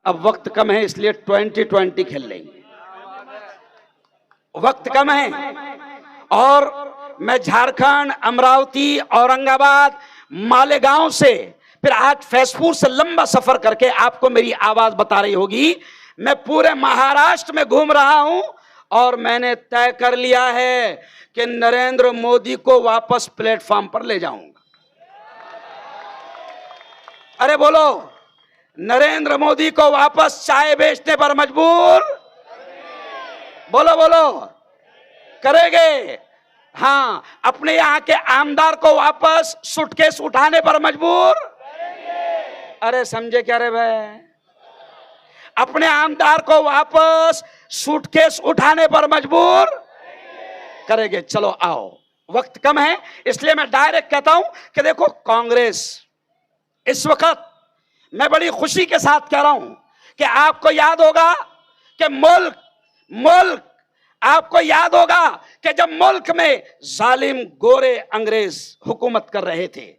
अब वक्त कम है इसलिए 2020 खेल लेंगे। वक्त कम है और मैं झारखंड, अमरावती, औरंगाबाद, मालेगांव से फिर आज फैसपुर से लंबा सफर करके आपको मेरी आवाज बता रही होगी। मैं पूरे महाराष्ट्र में घूम रहा हूं और मैंने तय कर लिया है कि नरेंद्र मोदी को वापस प्लेटफॉर्म पर ले जाऊंगा। अरे बोलो, नरेंद्र मोदी को वापस चाय बेचने पर मजबूर? बोलो बोलो, करेंगे? हाँ, अपने यहां के आमदार को वापस सूटकेस उठाने पर मजबूर? अरे समझे क्या रे भाई? अपने आमदार को वापस सूटकेस उठाने पर मजबूर करेंगे। चलो आओ, वक्त कम है इसलिए मैं डायरेक्ट कहता हूं कि देखो, कांग्रेस इस वक्त, मैं बड़ी खुशी के साथ कह रहा हूं कि आपको याद होगा कि मुल्क आपको याद होगा कि जब मुल्क में जालिम गोरे अंग्रेज हुकूमत कर रहे थे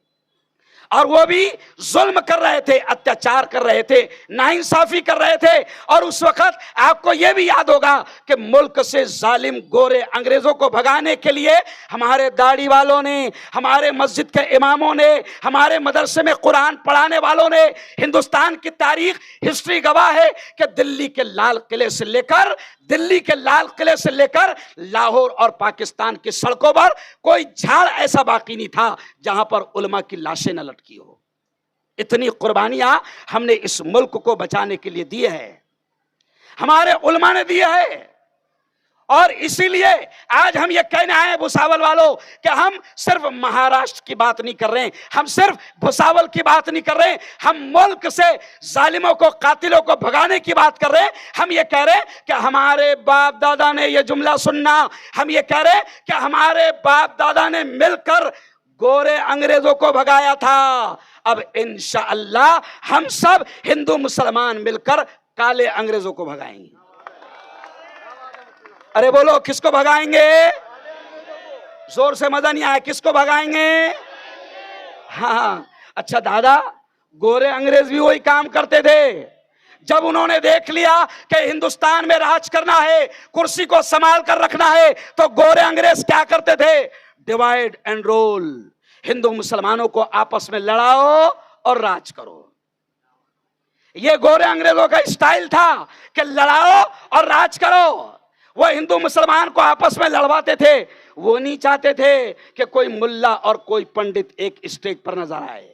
और वो भी जुल्म कर रहे थे, अत्याचार कर रहे थे, नाइंसाफी कर रहे थे, और उस वक्त आपको यह भी याद होगा कि मुल्क से जालिम गोरे अंग्रेजों को भगाने के लिए हमारे दाढ़ी वालों ने, हमारे मस्जिद के इमामों ने, हमारे मदरसे में कुरान पढ़ाने वालों ने, हिंदुस्तान की तारीख, हिस्ट्री गवाह है कि दिल्ली के लाल किले से लेकर लाहौर और पाकिस्तान की सड़कों पर कोई झाड़ ऐसा बाकी नहीं था जहां पर उलमा की लाशें न लटकी हो। इतनी कुर्बानियां हमने इस मुल्क को बचाने के लिए दी है, हमारे उलमा ने दी है। और इसीलिए आज हम ये कहने आए हैं भुसावल वालों कि हम सिर्फ महाराष्ट्र की बात नहीं कर रहे हैं, हम सिर्फ भुसावल की बात नहीं कर रहे हैं, हम मुल्क से जालिमों को, कातिलों को भगाने की बात कर रहे हैं। हम ये कह रहे हैं कि हमारे बाप दादा ने, ये जुमला सुनना, हम ये कह रहे हैं कि हमारे बाप दादा ने मिलकर गोरे अंग्रेजों को भगाया था। अब इंशाअल्लाह हम सब हिंदू मुसलमान मिलकर काले अंग्रेजों को भगाएंगे। अरे बोलो, किसको भगाएंगे? जोर से मजा नहीं आया, किसको भगाएंगे? हाँ, अच्छा दादा, गोरे अंग्रेज भी वही काम करते थे। जब उन्होंने देख लिया कि हिंदुस्तान में राज करना है, कुर्सी को संभाल कर रखना है, तो गोरे अंग्रेज क्या करते थे? डिवाइड एंड रूल, हिंदू मुसलमानों को आपस में लड़ाओ और राज करो। ये गोरे अंग्रेजों का स्टाइल था कि लड़ाओ और राज करो। वो हिंदू मुसलमान को आपस में लड़वाते थे। वो नहीं चाहते थे कि कोई मुल्ला और कोई पंडित एक स्टेज पर नजर आए।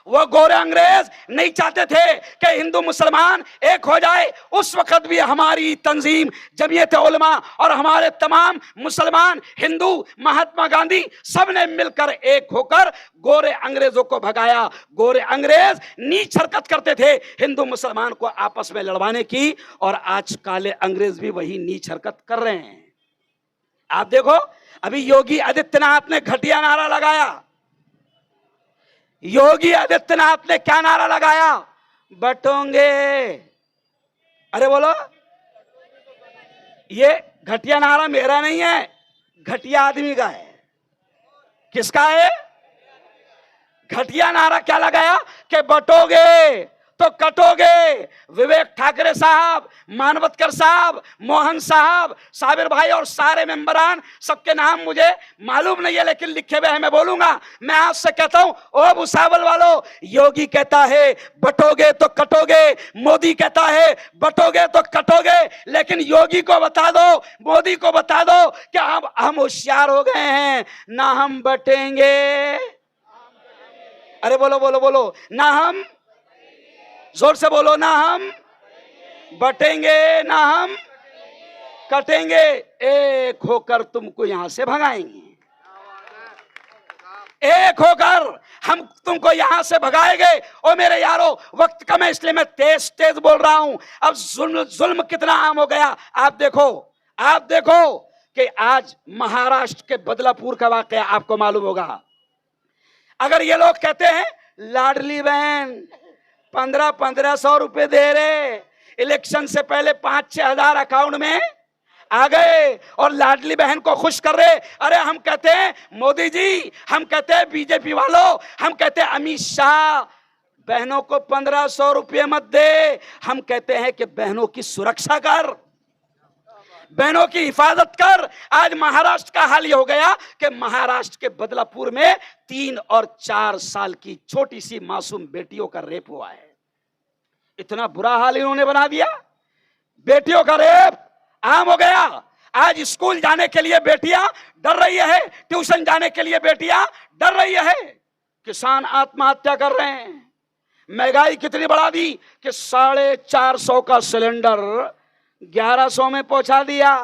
वो गोरे अंग्रेज नहीं चाहते थे कि हिंदू मुसलमान एक हो जाए। उस वक्त भी हमारी तंजीम जमीयत उलमा और हमारे तमाम मुसलमान, हिंदू, महात्मा गांधी सबने मिलकर एक होकर गोरे अंग्रेजों को भगाया। गोरे अंग्रेज नीच हरकत करते थे हिंदू मुसलमान को आपस में लड़वाने की, और आज काले अंग्रेज भी वही नीच हरकत कर रहे हैं। आप देखो, अभी योगी आदित्यनाथ ने घटिया नारा लगाया। योगी आदित्यनाथ ने क्या नारा लगाया? बटोंगे। अरे बोलो, ये घटिया नारा मेरा नहीं है, घटिया आदमी का है। किसका है? घटिया नारा क्या लगाया कि बटोगे तो कटोगे। विवेक ठाकरे साहब, मानवतकर साहब, मोहन साहब, साबिर भाई और सारे मेंबरान, सबके नाम मुझे मालूम नहीं है लेकिन लिखे हुए हैं, मैं बोलूंगा। मैं आपसे कहता हूं, ओ भुसावल वालों, योगी कहता है बटोगे तो कटोगे, मोदी कहता है बटोगे तो कटोगे, लेकिन योगी को बता दो, मोदी को बता दो कि अब हम होशियार हो गए हैं, ना हम बटेंगे। अरे बोलो बोलो बोलो, ना हम, जोर से बोलो, ना हम बटेंगे, ना हम कटेंगे। एक होकर तुमको यहां से भगाएंगे, एक होकर हम तुमको यहां से भगाएंगे। और मेरे यारों, वक्त कम है इसलिए मैं तेज तेज बोल रहा हूं। अब जुल्म कितना आम हो गया। आप देखो कि आज महाराष्ट्र के बदलापुर का वाकया आपको मालूम होगा। अगर ये लोग कहते हैं लाडली बहन 1500 रुपए दे रहे, इलेक्शन से पहले 5-6 हजार अकाउंट में आ गए और लाडली बहन को खुश कर रहे। अरे हम कहते हैं मोदी जी, हम कहते हैं बीजेपी वालों, हम कहते हैं अमित शाह, बहनों को 1500 रुपये मत दे, हम कहते हैं कि बहनों की सुरक्षा कर, बहनों की हिफाजत कर। आज महाराष्ट्र का हाल ये हो गया कि महाराष्ट्र के बदलापुर में 3 और 4 साल की छोटी सी मासूम बेटियों का रेप हुआ है। इतना बुरा हाल इन्होंने बना दिया, बेटियों का रेप आम हो गया। आज स्कूल जाने के लिए बेटियां डर रही है, ट्यूशन जाने के लिए बेटियां डर रही है। किसान आत्महत्या कर रहे हैं। महंगाई कितनी बढ़ा दी कि 450 का सिलेंडर 1100 में पहुंचा दिया।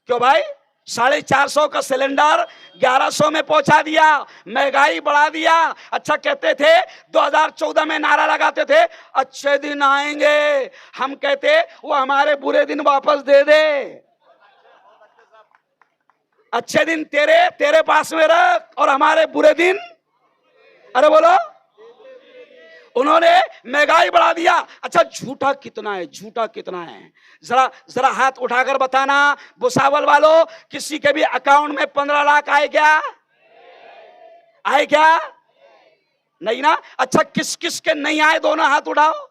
क्यों भाई? 450 का सिलेंडर 1100 में पहुंचा दिया, महंगाई बढ़ा दिया। अच्छा, कहते थे 2014 में नारा लगाते थे अच्छे दिन आएंगे, हम कहते वो हमारे बुरे दिन वापस दे दे। अच्छे दिन तेरे पास में रख और हमारे बुरे दिन, अरे बोलो। उन्होंने महंगाई बढ़ा दिया। अच्छा, झूठा कितना है, झूठा कितना है? जरा हाथ उठाकर बताना भुसावल वालों, किसी के भी अकाउंट में 15 लाख आए क्या? आए क्या? नहीं ना। अच्छा, किस किस के नहीं आए, दोनों हाथ उठाओ।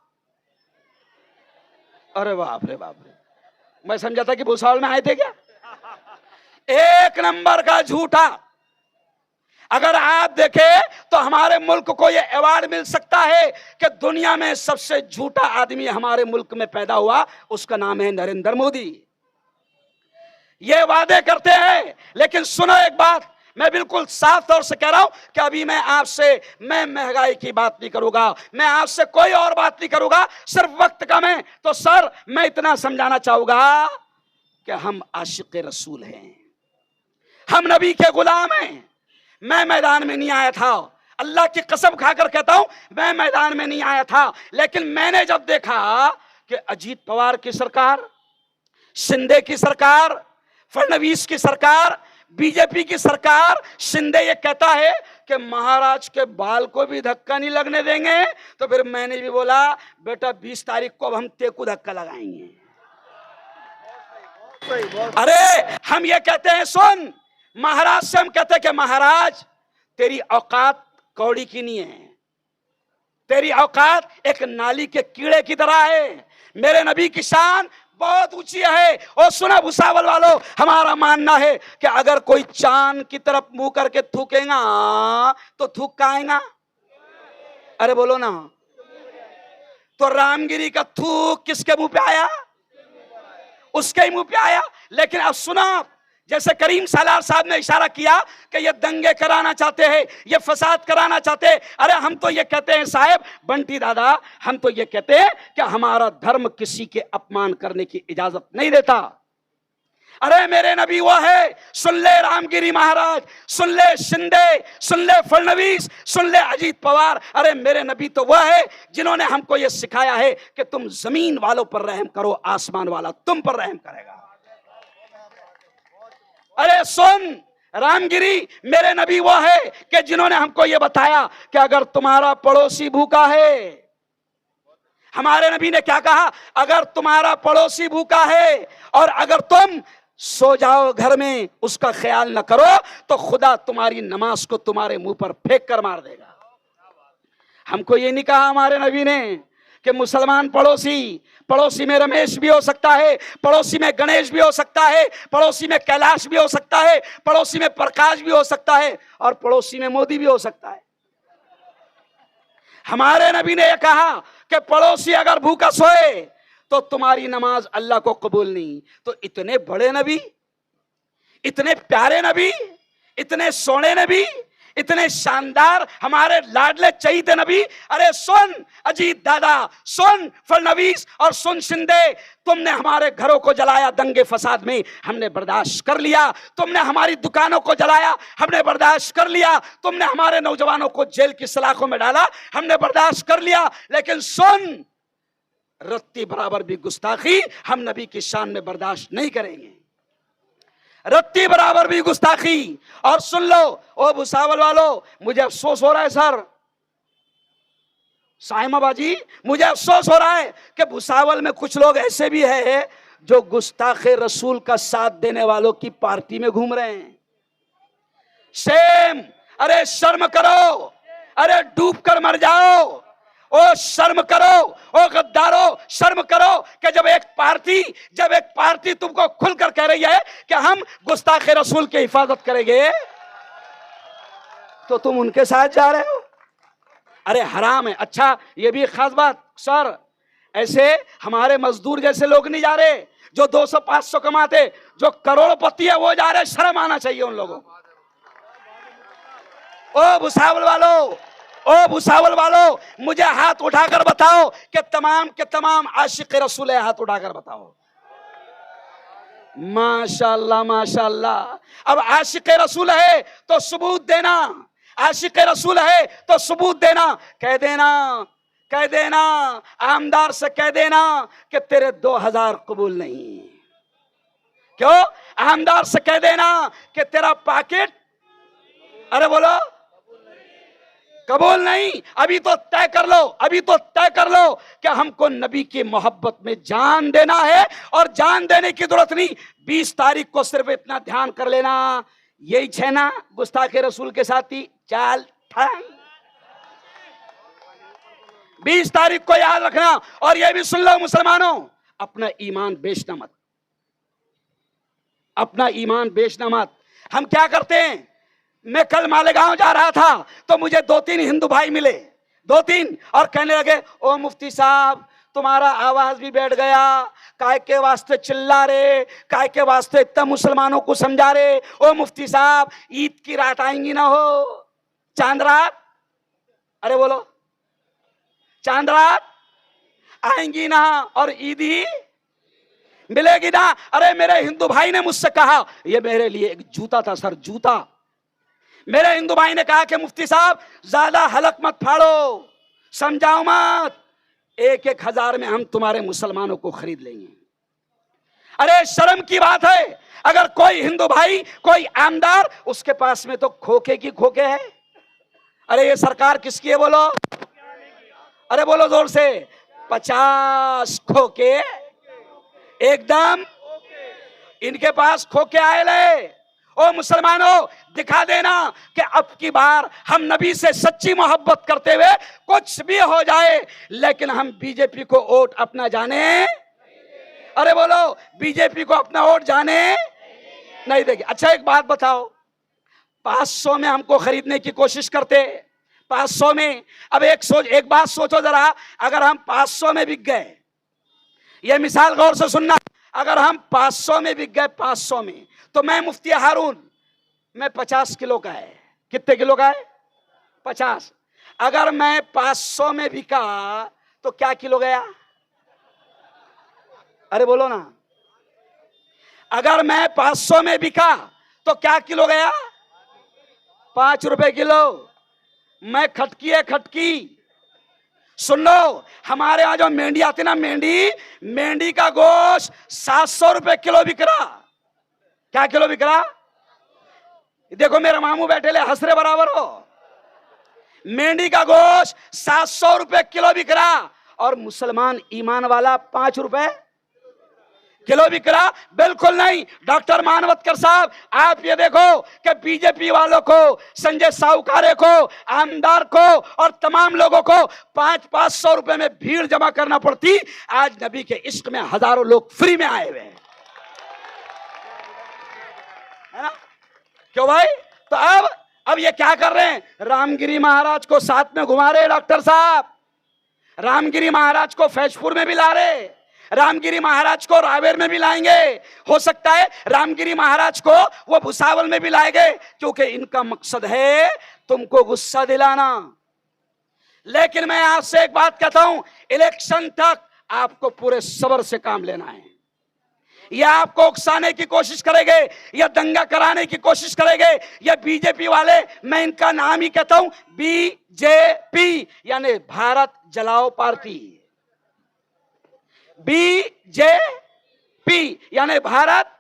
अरे बाप रे बाप रे, मैं समझा था कि भुसावल में आए थे क्या। एक नंबर का झूठा। अगर आप देखें तो हमारे मुल्क को यह अवार्ड मिल सकता है कि दुनिया में सबसे झूठा आदमी हमारे मुल्क में पैदा हुआ, उसका नाम है नरेंद्र मोदी। ये वादे करते हैं, लेकिन सुनो एक बात, मैं बिल्कुल साफ तौर से कह रहा हूं कि अभी मैं महंगाई की बात नहीं करूंगा, मैं आपसे कोई और बात नहीं करूंगा, सिर्फ वक्त कम है। तो सर, मैं इतना समझाना चाहूंगा कि हम आशिक रसूल हैं, हम नबी के गुलाम हैं। मैं मैदान में नहीं आया था, अल्लाह की कसम खाकर कहता हूं, मैं मैदान में नहीं आया था। लेकिन मैंने जब देखा कि अजीत पवार की सरकार, शिंदे की सरकार, फडणवीस की सरकार, बीजेपी की सरकार, शिंदे ये कहता है कि महाराज के बाल को भी धक्का नहीं लगने देंगे, तो फिर मैंने भी बोला बेटा 20 तारीख को अब हम तेको धक्का लगाएंगे। अरे हम ये कहते हैं, सुन, महाराज से हम कहते हैं कि महाराज तेरी औकात कौड़ी की नहीं है, तेरी औकात एक नाली के कीड़े की तरह है। मेरे नबी की शान बहुत ऊंची है। और सुना भुसावल वालों, हमारा मानना है कि अगर कोई चांद की तरफ मुंह करके थूकेगा तो थूक का आएगा? अरे बोलो ना। तो रामगिरी का थूक किसके मुंह पे आया? उसके ही मुंह पे आया। लेकिन अब सुना, जैसे करीम सालार साहब ने इशारा किया कि ये दंगे कराना चाहते हैं, ये फसाद कराना चाहते हैं। अरे हम तो ये कहते हैं साहब, बंटी दादा, हम तो ये कहते हैं कि हमारा धर्म किसी के अपमान करने की इजाजत नहीं देता। अरे मेरे नबी वो है, सुन ले रामगिरी महाराज, सुन ले शिंदे, सुन ले फडणवीस, सुन ले अजीत पवार। अरे मेरे नबी तो वह है जिन्होंने हमको ये सिखाया है कि तुम जमीन वालों पर रहम करो, आसमान वाला तुम पर रहम करेगा। अरे सुन रामगिरी, मेरे नबी वो है कि जिन्होंने हमको ये बताया कि अगर तुम्हारा पड़ोसी भूखा है, हमारे नबी ने क्या कहा? अगर तुम्हारा पड़ोसी भूखा है और अगर तुम सो जाओ घर में, उसका ख्याल न करो, तो खुदा तुम्हारी नमाज को तुम्हारे मुंह पर फेंक कर मार देगा। हमको ये नहीं कहा हमारे नबी ने कि मुसलमान पड़ोसी में रमेश भी हो सकता है, पड़ोसी में गणेश भी हो सकता है, पड़ोसी में कैलाश भी हो सकता है, पड़ोसी में प्रकाश भी हो सकता है, और पड़ोसी में मोदी भी हो सकता है। हमारे नबी ने यह कहा कि पड़ोसी अगर भूखा सोए तो तुम्हारी नमाज अल्लाह को कबूल नहीं। तो इतने बड़े नबी, इतने प्यारे नबी, इतने सोने नबी, इतने शानदार हमारे लाडले चहीते नबी। अरे सुन अजीत दादा, सुन फडणवीस और सुन शिंदे, तुमने हमारे घरों को जलाया दंगे फसाद में, हमने बर्दाश्त कर लिया। तुमने हमारी दुकानों को जलाया, हमने बर्दाश्त कर लिया। तुमने हमारे नौजवानों को जेल की सलाखों में डाला, हमने बर्दाश्त कर लिया। लेकिन सुन, रत्ती बराबर भी गुस्ताखी हम नबी की शान में बर्दाश्त नहीं करेंगे, रत्ती बराबर भी गुस्ताखी। और सुन लो ओ भुसावल वालों, मुझे अफसोस हो रहा है सर, साहिमा बाजी, मुझे अफसोस हो रहा है कि भुसावल में कुछ लोग ऐसे भी हैं जो गुस्ताखे रसूल का साथ देने वालों की पार्टी में घूम रहे हैं। शेम, अरे शर्म करो, अरे डूब कर मर जाओ। ओ शर्म करो, ओ गद्दारो शर्म करो कि जब एक पार्टी तुमको खुलकर कह रही है कि हम गुस्ताखे रसूल की हिफाजत करेंगे, तो तुम उनके साथ जा रहे हो। अरे हराम है। अच्छा ये भी खास बात सर, ऐसे हमारे मजदूर जैसे लोग नहीं जा रहे जो 200-500 कमाते, जो करोड़पति है वो जा रहे। शर्म आना चाहिए उन लोगों को। ओ भुसावल वालों, मुझे हाथ उठाकर बताओ कि तमाम के तमाम आशिक रसूल है, हाथ उठाकर बताओ। माशाअल्लाह माशाअल्लाह। अब आशिक रसूल है तो सबूत देना, आशिक रसूल है तो सबूत देना। कह देना आमदार से कह देना कि तेरे 2000 कबूल नहीं। क्यों? आमदार से कह देना कि तेरा पैकेट, अरे बोलो, कबूल नहीं। अभी तो तय कर लो कि हमको नबी की मोहब्बत में जान देना है, और जान देने की जरूरत नहीं। 20 तारीख को सिर्फ इतना ध्यान कर लेना, यही छे ना गुस्ताखे रसूल के साथी चाल ठांग। 20 तारीख को याद रखना। और यह भी सुन लो मुसलमानों, अपना ईमान बेचना मत, अपना ईमान बेचना मत। हम क्या करते हैं, मैं कल मालेगांव जा रहा था तो मुझे 2-3 हिंदू भाई मिले, 2-3, और कहने लगे ओ मुफ्ती साहब तुम्हारा आवाज भी बैठ गया, काय के वास्ते चिल्ला रे, काय के वास्ते इतना मुसलमानों को समझा रे। ओ मुफ्ती साहब ईद की रात आएंगी ना हो, चांद रात, अरे बोलो चांद रात आएंगी ना, और ईद ही मिलेगी ना। अरे मेरे हिंदू भाई ने मुझसे कहा, ये मेरे लिए एक जूता था सर, जूता। मेरे हिंदू भाई ने कहा कि मुफ्ती साहब ज्यादा हलक मत फाड़ो, समझाओ मत, 1-1 हजार में हम तुम्हारे मुसलमानों को खरीद लेंगे। अरे शर्म की बात है, अगर कोई हिंदू भाई, कोई आमदार, उसके पास में तो खोखे की खोखे है। अरे ये सरकार किसकी है बोलो, अरे बोलो जोर से, 50 खोखे एकदम इनके पास खोखे आए ले। ओ मुसलमानों दिखा देना कि अब की बार हम नबी से सच्ची मोहब्बत करते हुए, कुछ भी हो जाए लेकिन हम बीजेपी को वोट अपना जाने, अरे बोलो बीजेपी को अपना वोट जाने नहीं देंगे। अच्छा एक बात बताओ, 500 में हमको खरीदने की कोशिश करते, 500 में। अब एक बात सोचो जरा, अगर हम 500 में बिक गए, ये मिसाल गौर से सुनना, अगर हम 500 में बिक गए, 500 में, तो मैं मुफ्ती हारून, मैं 50 किलो का है, कितने किलो का है, 50। अगर मैं 500 में बिका तो क्या किलो गया, अरे बोलो ना। अगर मैं 500 में बिका तो क्या किलो गया, 5 रुपए किलो। मैं खटकी है, खटकी सुन लो, हमारे यहाँ जो मेंढी आती ना, मेंढी का गोश्त 700 रुपए किलो बिक रहा। क्या किलो बिक रहा? देखो मेरे मामू बैठे ले, हंसरे बराबर हो। मेंढी का गोश्त 700 रुपए किलो बिक रहा, और मुसलमान ईमान वाला 5 रुपए किलो बिक रहा। बिल्कुल नहीं। डॉक्टर मानवतकर साहब, आप ये देखो कि बीजेपी वालों को, संजय साहूकारे को, आमदार को और तमाम लोगों को 500-500 रुपए में भीड़ जमा करना पड़ती। आज नबी के इश्क में हजारों लोग फ्री में आए हुए हैं, है ना? क्यों भाई? तो अब ये क्या कर रहे हैं, रामगिरी महाराज को साथ में घुमा रहे डॉक्टर साहब, रामगिरी महाराज को फैजपुर में भी ला रहे, रामगिरी महाराज को रावेर में भी लाएंगे, हो सकता है रामगिरी महाराज को वो भुसावल में भी लाएंगे, क्योंकि इनका मकसद है तुमको गुस्सा दिलाना। लेकिन मैं आपसे एक बात कहता हूं, इलेक्शन तक आपको पूरे सब्र से काम लेना है। या आपको उकसाने की कोशिश करेंगे, या दंगा कराने की कोशिश करेंगे, या बीजेपी वाले, मैं इनका नाम ही कहता हूं बीजेपी, यानी भारत जलाओ पार्टी, बीजेपी यानी भारत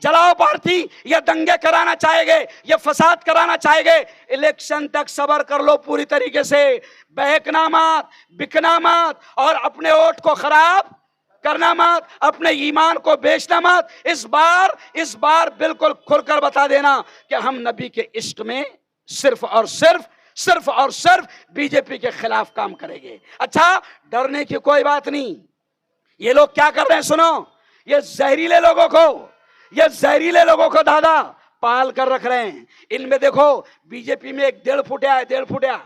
जलाओ पार्टी। ये दंगे कराना चाहेंगे, ये फसाद कराना चाहेंगे। इलेक्शन तक सब्र कर लो पूरी तरीके से, बहकना मत, बिकना मत, और अपने वोट को खराब करना मत, अपने ईमान को बेचना मत। इस बार बिल्कुल खुलकर बता देना कि हम नबी के इश्क में सिर्फ और सिर्फ सिर्फ और सिर्फ बीजेपी के खिलाफ काम करेंगे। अच्छा, डरने की कोई बात नहीं। ये लोग क्या कर रहे हैं सुनो, ये जहरीले लोगों को दादा पाल कर रख रहे हैं। इनमें देखो, बीजेपी में एक 1.5 फुटिया है, 1.5 फुटिया,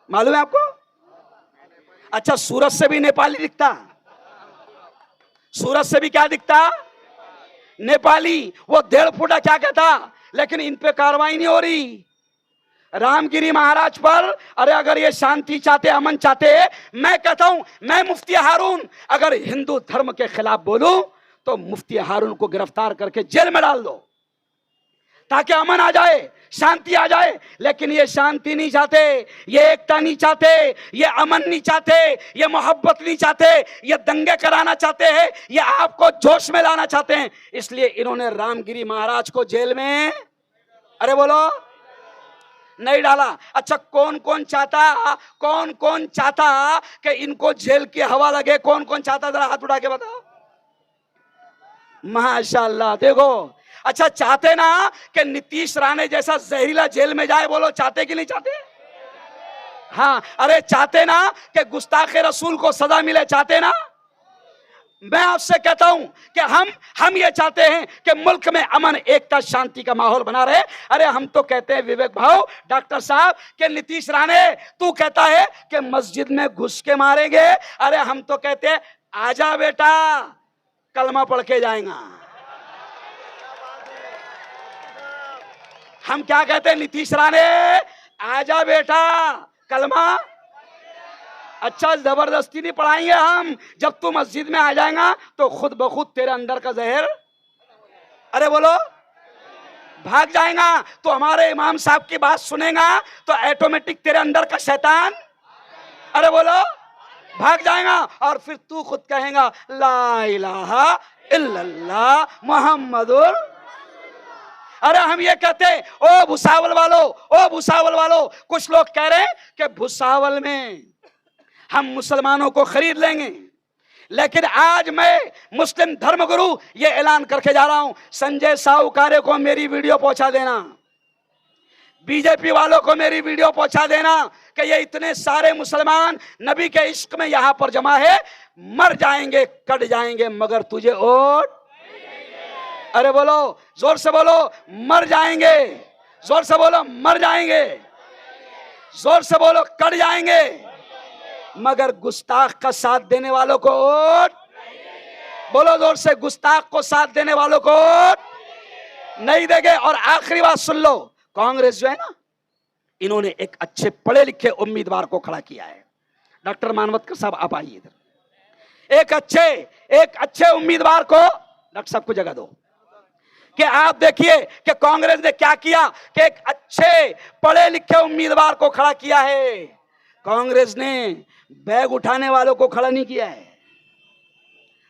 मालूम है आपको? अच्छा, सूरत से भी नेपाली दिखता, सूरत से भी क्या दिखता, नेपाली। वो 1.5 फुटा क्या कहता, लेकिन इन पे कार्रवाई नहीं हो रही। रामगिरी महाराज पर, अरे अगर ये शांति चाहते, अमन चाहते, मैं कहता हूं, मैं मुफ्ती हारून अगर हिंदू धर्म के खिलाफ बोलूं तो मुफ्ती हारून को गिरफ्तार करके जेल में डाल दो, ताकि अमन आ जाए, शांति आ जाए। लेकिन ये शांति नहीं चाहते, ये एकता नहीं चाहते, ये अमन नहीं चाहते, ये मोहब्बत नहीं चाहते, ये दंगे कराना चाहते हैं, ये आपको जोश में लाना चाहते हैं। इसलिए इन्होंने रामगिरी महाराज को जेल में, अरे बोलो, नहीं डाला। अच्छा, कौन कौन चाहता कि इनको जेल की हवा लगे? कौन कौन चाहता, जरा हाथ उठा के बताओ। माशाल्लाह, देखो। अच्छा, चाहते ना कि नीतीश राणे जैसा जहरीला जेल में जाए? बोलो, चाहते कि नहीं चाहते? हाँ, अरे चाहते ना कि गुस्ताखे रसूल को सजा मिले? चाहते ना? मैं आपसे कहता हूं कि हम ये चाहते हैं कि मुल्क में अमन, एकता, शांति का माहौल बना रहे। अरे हम तो कहते हैं विवेक भाव, डॉक्टर साहब, कि नीतीश राणे तू कहता है कि मस्जिद में घुस के मारेंगे, अरे हम तो कहते हैं आजा बेटा, कलमा पढ़ के जाएगा। हम क्या कहते हैं, नीतीश राणे आजा बेटा, कलमा। अच्छा, जबरदस्ती नहीं पढ़ाएंगे हम। जब तू मस्जिद में आ जाएगा तो खुद ब खुद तेरे अंदर का जहर, अरे बोलो, भाग जाएगा। तो हमारे इमाम साहब की बात सुनेगा तो ऑटोमेटिक तेरे अंदर का शैतान, अरे बोलो, भाग जाएगा। और फिर तू खुद कहेगा ला इलाहा इल्लल्लाह मुहम्मदुर। अरे हम ये कहते हैं, ओ भुसावल वालों, कुछ लोग कह रहे हैं कि भुसावल में हम मुसलमानों को खरीद लेंगे। लेकिन आज मैं मुस्लिम धर्मगुरु ये ऐलान करके जा रहा हूं, संजय साहूकारे को मेरी वीडियो पहुंचा देना, बीजेपी वालों को मेरी वीडियो पहुंचा देना कि ये इतने सारे मुसलमान नबी के इश्क में यहां पर जमा है, मर जाएंगे, कट जाएंगे, मगर तुझे वोट, अरे बोलो, जोर से बोलो, मर जाएंगे, जोर से बोलो, मर जाएंगे, जोर से बोलो, कट जाएंगे, मगर गुस्ताख का साथ देने वालों को वोट, बोलो जोर से, गुस्ताख को साथ देने वालों को वोट नहीं देंगे। और आखिरी बात सुन लो, कांग्रेस जो है ना, इन्होंने एक अच्छे पढ़े लिखे उम्मीदवार को खड़ा किया है। डॉक्टर मानवतकर साहब, आप आइए इधर। एक अच्छे उम्मीदवार को डॉक्टर साहब को जगह दो कि आप देखिए कि कांग्रेस ने क्या किया कि एक अच्छे पढ़े लिखे उम्मीदवार को खड़ा किया है। कांग्रेस ने बैग उठाने वालों को खड़ा नहीं किया है,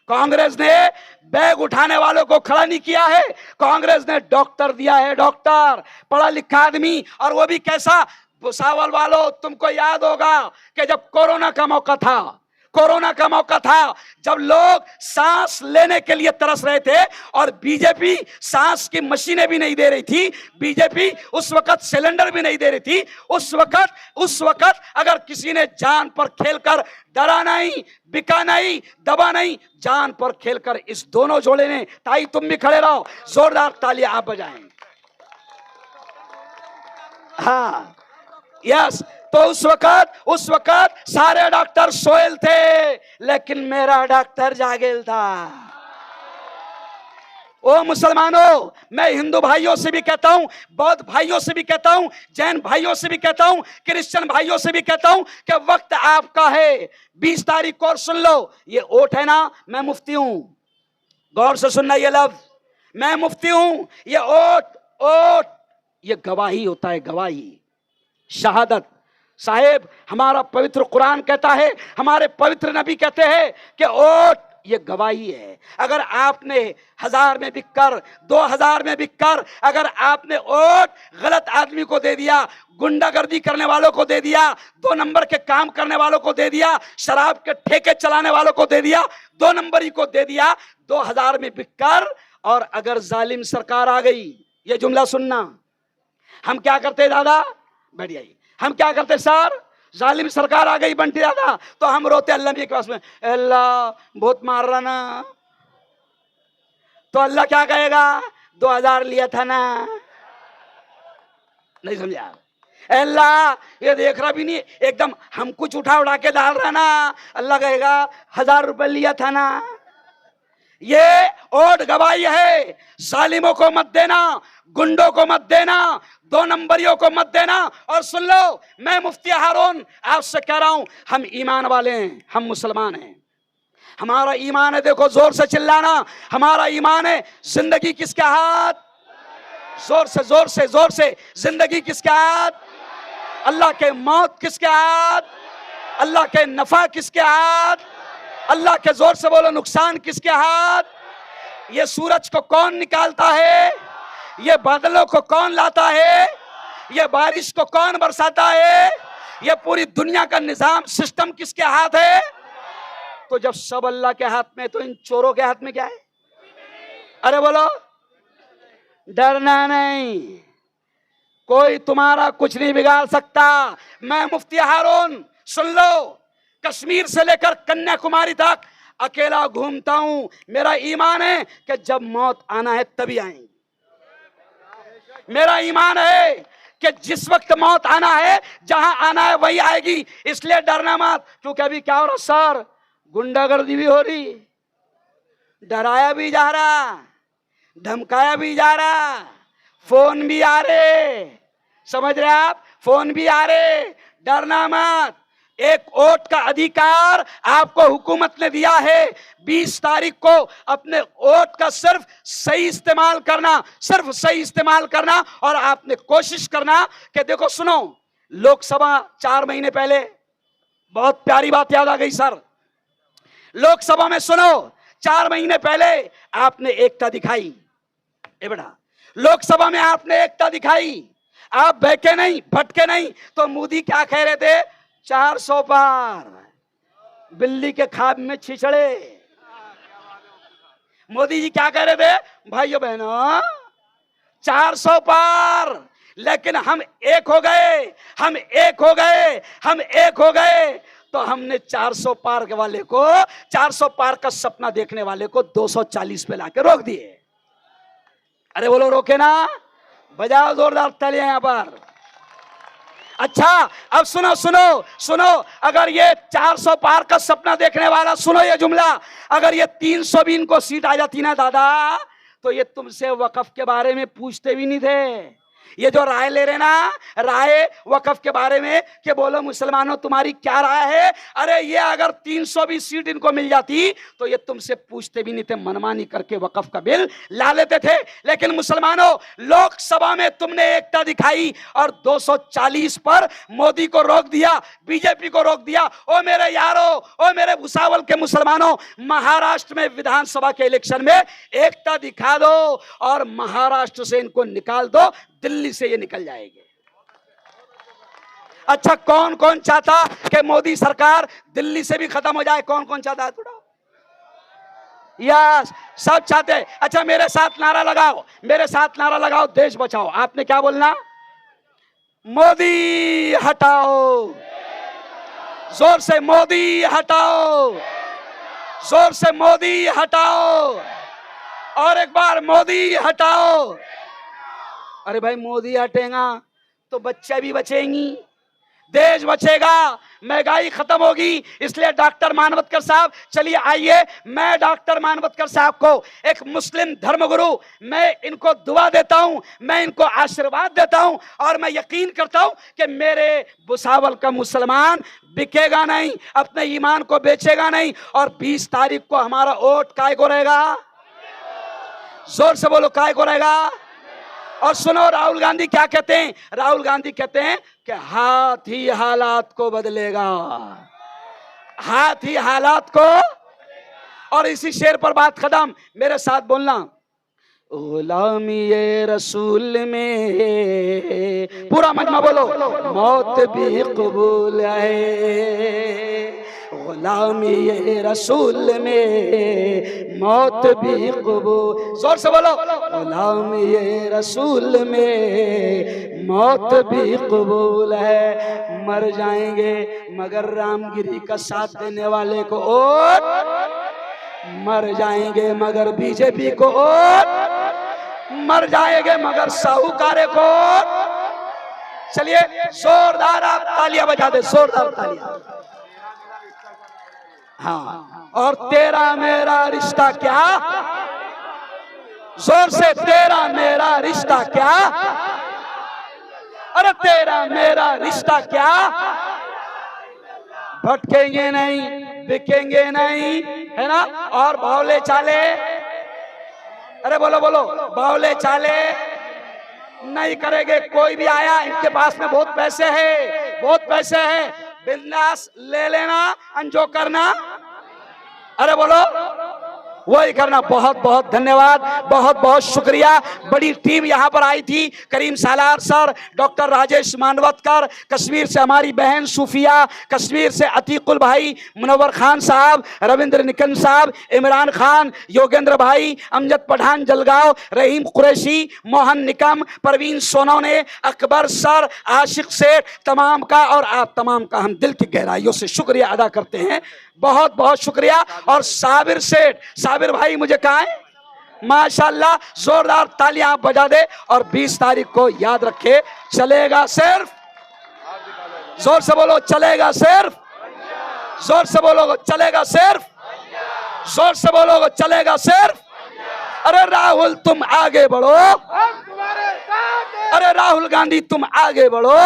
कांग्रेस ने बैग उठाने वालों को खड़ा नहीं किया है, कांग्रेस ने डॉक्टर दिया है, डॉक्टर, पढ़ा लिखा आदमी। और वो भी कैसा? भुसावल वालों, तुमको याद होगा कि जब कोरोना का मौका था, जब लोग सांस लेने के लिए तरस रहे थे और बीजेपी सांस की मशीनें भी नहीं दे रही थी, बीजेपी उस वक्त सिलेंडर भी नहीं दे रही थी, उस वक्त अगर किसी ने जान पर खेलकर, डरा नहीं, बिका नहीं, दबा नहीं, जान पर खेलकर इस दोनों जोड़े ने, ताई तुम भी खड़े रहो, जोरदार तालियां आप बजाएं। हाँ, यस। तो उस वक्त सारे डॉक्टर सोयल थे, लेकिन मेरा डॉक्टर जागेल था। ओ मुसलमानों, मैं हिंदू भाइयों से भी कहता हूं, बौद्ध भाइयों से भी कहता हूं, जैन भाइयों से भी कहता हूं, क्रिश्चियन भाइयों से भी कहता हूं कि वक्त आपका है। 20 तारीख को, और सुन लो, ये ओट है ना, मैं मुफ्ती हूं, गौर से सुनना ये लफ्ज, मैं मुफ्ती हूं। ये ओट ये गवाही होता है, गवाही, शहादत। साहेब, हमारा पवित्र कुरान कहता है, हमारे पवित्र नबी कहते हैं कि ओट ये गवाही है। अगर आपने 1000 में बिककर, 2000 में बिककर, अगर आपने वोट गलत आदमी को दे दिया, गुंडागर्दी करने वालों को दे दिया, 2 नंबर के काम करने वालों को दे दिया, शराब के ठेके चलाने वालों को दे दिया, 2 नंबरी को दे दिया, 2000 में बिककर, और अगर जालिम सरकार आ गई, ये जुमला सुनना, हम क्या करते दादा, बढ़िया ही। हम क्या करते सर, जालिम सरकार आ गई बंटी दादा, तो हम रोते अल्लाह के पास में, अल्लाह बहुत मार रहा ना, तो अल्लाह क्या कहेगा, 2000 लिया था ना। नहीं समझा, अल्लाह ये देख रहा भी नहीं, एकदम हम कुछ उठा उठा के डाल रहा ना, अल्लाह कहेगा 1000 रुपए लिया था ना। ये ओट गवाही है, जालिमों को मत देना, गुंडों को मत देना, 2 नंबरियों को मत देना। और सुन लो, मैं मुफ्ती हारून आपसे कह रहा हूं, हम ईमान वाले हैं, हम मुसलमान हैं, हमारा ईमान है, देखो जोर से चिल्लाना, हमारा ईमान है, जिंदगी किसके हाथ, जोर से जोर से जोर से, जिंदगी किसके हाथ, अल्लाह के मौत किसके हाथ, अल्लाह के नफा किसके हाथ, अल्लाह के, जोर से बोलो, नुकसान किसके हाथ। ये सूरज को कौन निकालता है, ये बादलों को कौन लाता है, ये बारिश को कौन बरसाता है, ये पूरी दुनिया का निजाम सिस्टम किसके हाथ है। तो जब सब अल्लाह के हाथ में, तो इन चोरों के हाथ में क्या है। अरे बोलो, डरना नहीं, कोई तुम्हारा कुछ नहीं बिगाड़ सकता। मैं मुफ्ती हारून, सुन लो, कश्मीर से लेकर कन्याकुमारी तक अकेला घूमता हूं, मेरा ईमान है कि जब मौत आना है तभी आएंगे। मेरा ईमान है कि जिस वक्त मौत आना है, जहां आना है वही आएगी, इसलिए डरना मत। क्योंकि अभी क्या हो रहा सर, गुंडागर्दी भी हो रही, डराया भी जा रहा, धमकाया भी जा रहा, फोन भी आ रहे, समझ रहे आप, फोन भी आ रहे। डरना मत, एक वोट का अधिकार आपको हुकूमत ने दिया है। 20 तारीख को अपने वोट का सिर्फ सही इस्तेमाल करना, सिर्फ सही इस्तेमाल करना, और आपने कोशिश करना कि देखो सुनो, लोकसभा 4 महीने पहले, बहुत प्यारी बात याद आ गई सर, लोकसभा में सुनो, 4 महीने पहले आपने एकता दिखाई। ए बेटा, लोकसभा में आपने एकता दिखाई, आप बहके नहीं, भटके नहीं। तो मोदी क्या कह रहे थे, 400 पार, बिल्ली के खाब में छिछड़े। मोदी जी क्या कह रहे थे, भाइयों बहनों 400 पार, लेकिन हम एक हो गए, हम एक हो गए, हम एक हो गए। तो हमने 400 पार के वाले को, 400 पार का सपना देखने वाले को 240 पे लाके रोक दिए। अरे बोलो रोके ना, बजाओ जोरदार तालियां यहां पर। अच्छा, अब सुनो सुनो सुनो, अगर ये 400 पार का सपना देखने वाला, सुनो ये जुमला, अगर ये 300 भी इनको सीट आ जाती ना दादा, तो ये तुमसे वक़्फ़ के बारे में पूछते भी नहीं थे। ये जो राय ले रहे ना, राय वक़्फ़ के बारे में, कि बोलो मुसलमानों तुम्हारी क्या राय है, अरे ये अगर 300 भी सीट इनको मिल जाती तो ये तुमसे पूछते भी नहीं थे, मनमानी करके वक़्फ़ का बिल ला लेते थे। लेकिन मुसलमानों, लोकसभा में तुमने एकता दिखाई और 240 पर मोदी को रोक दिया, बीजेपी को रोक दिया। ओ मेरे यारो, ओ मेरे भुसावल के मुसलमानों, महाराष्ट्र में विधानसभा के इलेक्शन में एकता दिखा दो और महाराष्ट्र से इनको निकाल दो, दिल्ली से ये निकल जाएंगे। अच्छा, कौन कौन चाहता कि मोदी सरकार दिल्ली से भी खत्म हो जाए, कौन कौन चाहता है थोड़ा, यस सब चाहते हैं। अच्छा, मेरे साथ नारा लगाओ, मेरे साथ नारा लगाओ, देश बचाओ। आपने क्या बोलना, मोदी हटाओ, जोर से मोदी हटाओ, जोर से मोदी हटाओ, और एक बार मोदी हटाओ। अरे भाई, मोदी हटेगा तो बच्चे भी बचेंगी, देश बचेगा, महंगाई खत्म होगी। इसलिए डॉक्टर मानवतकर साहब, चलिए आइए, मैं डॉक्टर मानवतकर साहब को एक मुस्लिम धर्मगुरु, मैं इनको दुआ देता हूं, मैं इनको आशीर्वाद देता हूं, और मैं यकीन करता हूं कि मेरे भुसावल का मुसलमान बिकेगा नहीं, अपने ईमान को बेचेगा नहीं। और 20 तारीख को हमारा वोट काय को रहेगा, जोर से बोलो, काय को रहेगा। और सुनो, राहुल गांधी क्या कहते हैं, राहुल गांधी कहते हैं कि हाथ ही हालात को बदलेगा, हाथ ही हालात को। और इसी शेर पर बात खत्म, मेरे साथ बोलना, गुलामी ये रसूल में, पूरा मजमा बोलो, मौत भी कबूल है, गुलामी ये रसूल में मौत भी कबूल। जोर से बोलो, गुलामी ये रसूल में मौत भी कबूल है। मर जाएंगे मगर रामगिरी का साथ देने वाले को, और मर जाएंगे मगर बीजेपी को, और मर जाएंगे मगर साहूकारे को। चलिए जोरदार आप तालियां बजा दे, जोरदार तालियां। हाँ, और तेरा मेरा रिश्ता क्या, जोर से, तेरा मेरा रिश्ता क्या, अरे तेरा मेरा रिश्ता क्या। भटकेंगे नहीं, बिकेंगे नहीं, है ना। और बावले चाले, अरे बोलो बोलो, बावले चाले नहीं करेंगे। कोई भी आया, इनके पास में बहुत पैसे है, बहुत पैसे है, बिंदास ले लेना, जो करना, अरे बोलो वही करना। बहुत बहुत धन्यवाद, बहुत बहुत शुक्रिया। बड़ी टीम यहाँ पर आई थी, करीम सालार सर, डॉक्टर राजेश मानवतकर, कश्मीर से हमारी बहन सूफिया, कश्मीर से अतीकुल भाई, मुनव्वर खान साहब, रविंद्र निकन साहब, इमरान खान, योगेंद्र भाई, अमजद पठान जलगांव, रहीम कुरैशी, मोहन निकम, परवीन सोनौने, अकबर सर, आशिक सेठ, तमाम का और आप तमाम का हम दिल की गहराइयों से शुक्रिया अदा करते हैं। बहुत बहुत शुक्रिया। और साबिर सेठ, साबिर भाई मुझे कहा है, माशाल्लाह, जोरदार तालियां आप बजा दे। और 20 तारीख को याद रखे, चलेगा सिर्फ, जोर से बोलो, चलेगा सिर्फ, जोर से बोलो, चलेगा सिर्फ, जोर से बोलो, चलेगा सिर्फ। अरे राहुल तुम आगे बढ़ो, अरे राहुल गांधी तुम आगे बढ़ो,